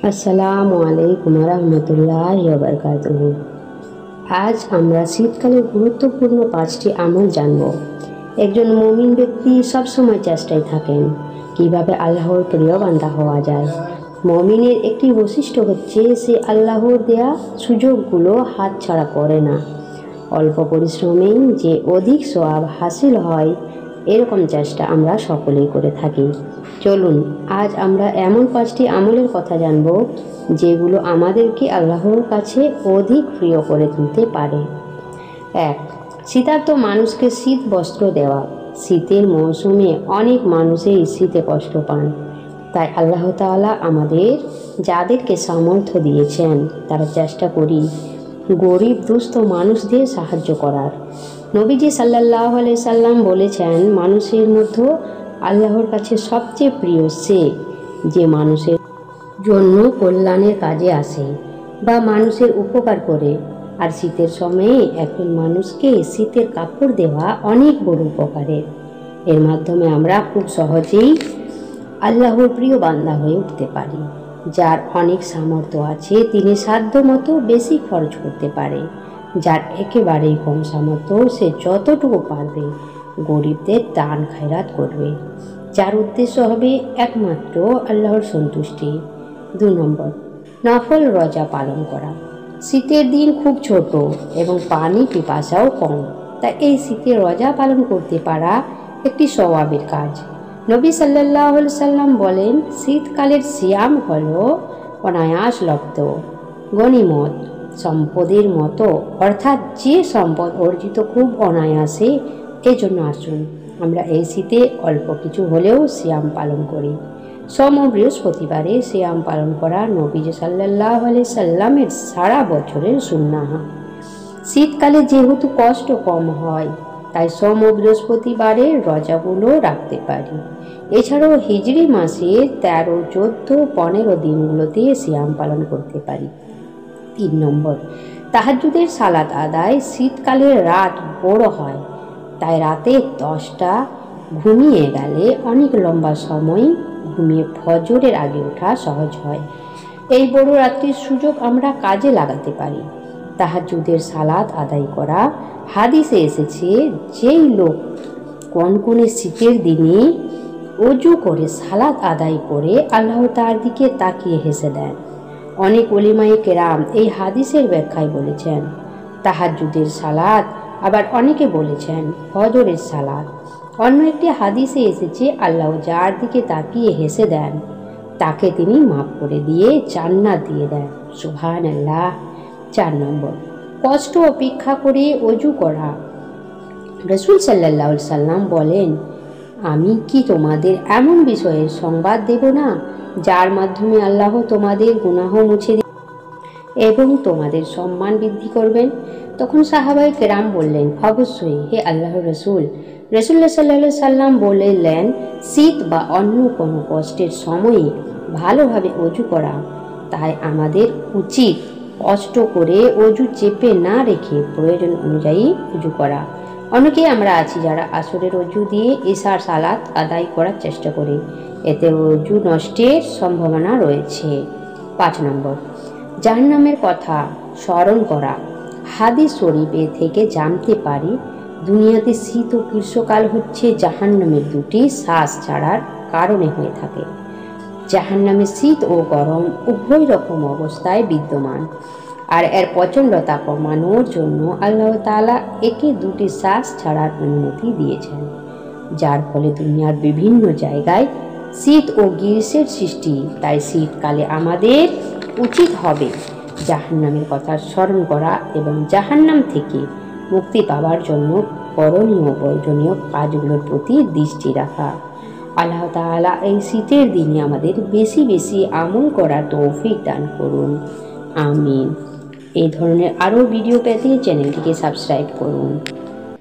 আসসালামু আলাইকুম রহমতুল্লাহি ওয়া বারাকাতুহু। আজ আমরা শীতকালের গুরুত্বপূর্ণ 5টি আমল জানব। একজন মুমিন ব্যক্তি সবসময় চেষ্টায় থাকেন কিভাবে আল্লাহর প্রিয় বান্দা হওয়া যায়। মুমিনের একটি বৈশিষ্ট্য হচ্ছে সে আল্লাহর দেয়া সুযোগগুলো হাতছাড়া করে না। অল্প পরিশ্রমেই যে অধিক সওয়াব হাসিল হয়, এরকম চেষ্টা আমরা সকলেই করে থাকি। চলুন আজ আমরা এমন 5টি আমলের কথা জানব যেগুলো আমাদেরকে আল্লাহর কাছে অধিক প্রিয় করে তুলতে পারে। 1. শীতার্ত মানুষকে শীত বস্ত্র দেওয়া। শীতের মৌসুমে অনেক মানুষই শীতে কষ্ট পান, তাই আল্লাহ তাআলা আমাদের যাদেরকে সামর্থ্য দিয়েছেন তারা চেষ্টা করি গরিব দুস্থ মানুষদের সাহায্য করার। নবীজি সাল্লাল্লাহু আলাইহি সাল্লাম বলেছেন, মানুষের মধ্যে আল্লাহর কাছে সবচেয়ে প্রিয় সে যে মানুষের জন্য কল্যাণের কাজে আসে বা মানুষের উপকার করে। আর শীতের সময়ে একজন মানুষকে শীতের কাপড় দেওয়া অনেক বড় উপকারের। এর মাধ্যমে আমরা খুব সহজেই আল্লাহর প্রিয় বান্দা হয়ে উঠতে পারি। যার অনেক সামর্থ্য আছে তিনি সাধ্যমতো বেশি খরচ করতে পারে। যার একেবারেই কম সামর্থ্য সে যতটুকু পারবে গরিবদের দান খায়রাত করবে, যার উদ্দেশ্য হবে একমাত্র আল্লাহর সন্তুষ্টি। 2 নম্বর, নফল রোজা পালন করা। শীতের দিন খুব ছোট এবং পানি পিপাসাও কম, তাই এই শীতে রোজা পালন করতে পারা একটি সওয়াবের কাজ। নবী সাল্লাল্লাহু আলাইহি সাল্লাম বলেন, শীতকালের সিয়াম হলো অনায়াস লব্ধ গনিমত সম্পদের মতো, অর্থাৎ যে সম্পদ অর্জিত খুব অনায়াসে। এজন্য আসুন আমরা এই শীতে অল্প কিছু হলেও সিয়াম পালন করি। সোম ও বৃহস্পতিবারে সিয়াম পালন করা নবীজি সাল্লাল্লাহু আলাইহি সাল্লামের সারা বছরের সুন্নাহ। শীতকালে যেহেতু কষ্ট কম হয়, তাই সোম ও বৃহস্পতিবারে রোজাগুলো রাখতে পারি। এছাড়াও হিজরি মাসের 13, 14, 15 দিনগুলোতে সিয়াম পালন করতে পারি। 3 নম্বর, তাহাজ্জুদের সালাত আদায়। শীতকালে রাত বড় হয়, তাই রাতে 10টা ঘুমিয়ে গেলে অনেক লম্বা সময় ঘুমিয়ে ফজরের আগে ওঠা সহজ হয়। এই বড় রাত্রির সুযোগ আমরা কাজে লাগাতে পারি। তাহাজ্জুদের সালাত আদায় করা। হাদিসে এসেছে, যেই লোক কনকনে শীতের দিনে ওযু করে সালাত আদায় করে আল্লাহ তার দিকে তাকিয়ে হেসে দেন। অনেক উলামায়ে কেরাম এই হাদিসের ব্যাখ্যায় বলেছেন তাহাজ্জুদের সালাত, আবার অনেকে বলেছেন ফজরের সালাত। অন্য একটি হাদিসে এসেছে, আল্লাহ যার দিকে তাকিয়ে হেসে দেন তাকে তিনি মাফ করে দিয়ে জান্নাত দিয়ে দেন। সুবহানাল্লাহ। 4 নম্বর, কষ্ট উপেক্ষা করে ওযু করা। রাসূল সাল্লাল্লাহু আলাইহি সাল্লাম বলেন, আমি কি তোমাদের এমন বিষয়ের সংবাদ দেব না যার মাধ্যমে আল্লাহ তোমাদের গুনাহ মুছে দিবেন এবং তোমাদের সম্মান বৃদ্ধি করবেন? তখন সাহাবায়ে কেরাম বললেন, অবশ্যই হে আল্লাহর রাসূল। রাসূলুল্লাহ সাল্লাল্লাহু আলাইহি সাল্লাম বললেন, শীত বা অন্য কোনো কষ্টের সময়ে ভালোভাবে ওযু করা। তাই আমাদের উচিত কষ্ট করে ওযু চেপে না রেখে প্রয়োজন অনুযায়ী ওযু করা। অনেকেই আমরা আছি যারা আসরের ওযু দিয়ে ইশার সালাত আদায় করার চেষ্টা করি, এতে ওযু নষ্টের সম্ভাবনা রয়েছে। 5 নম্বর, জাহান্নামের কথা স্মরণ করা। হাদিস শরীফে থেকে জানতে পারি দুনিয়াতে শীত ও গ্রীষ্মকাল হচ্ছে জাহান্নামের 2টি শ্বাস ছাড়ার কারণে হয়ে থাকে। জাহান্নামে শীত ও গরম উভয় রকম অবস্থায় বিদ্যমান, আর এর প্রচণ্ডতা কমানোর জন্য আল্লাহ তাআলা একে 2টি শ্বাস ছাড়ার অনুমতি দিয়েছেন, যার ফলে দুনিয়ার বিভিন্ন জায়গায় শীত ও গ্রীষ্মের সৃষ্টি। তাই শীতকালে আমাদের উচিত হবে জাহান্নামের কথা স্মরণ করা এবং জাহান্নাম থেকে মুক্তি পাওয়ার জন্য করণীয় প্রয়োজনীয় কাজগুলোর প্রতি দৃষ্টি রাখা। আল্লাহ তাআলা এই শীতের দিনে আমাদের বেশি বেশি আমল করার তৌফিক দান করুন, আমিন। এই ধরনের আরও ভিডিও পেতে চ্যানেলটিকে সাবস্ক্রাইব করুন।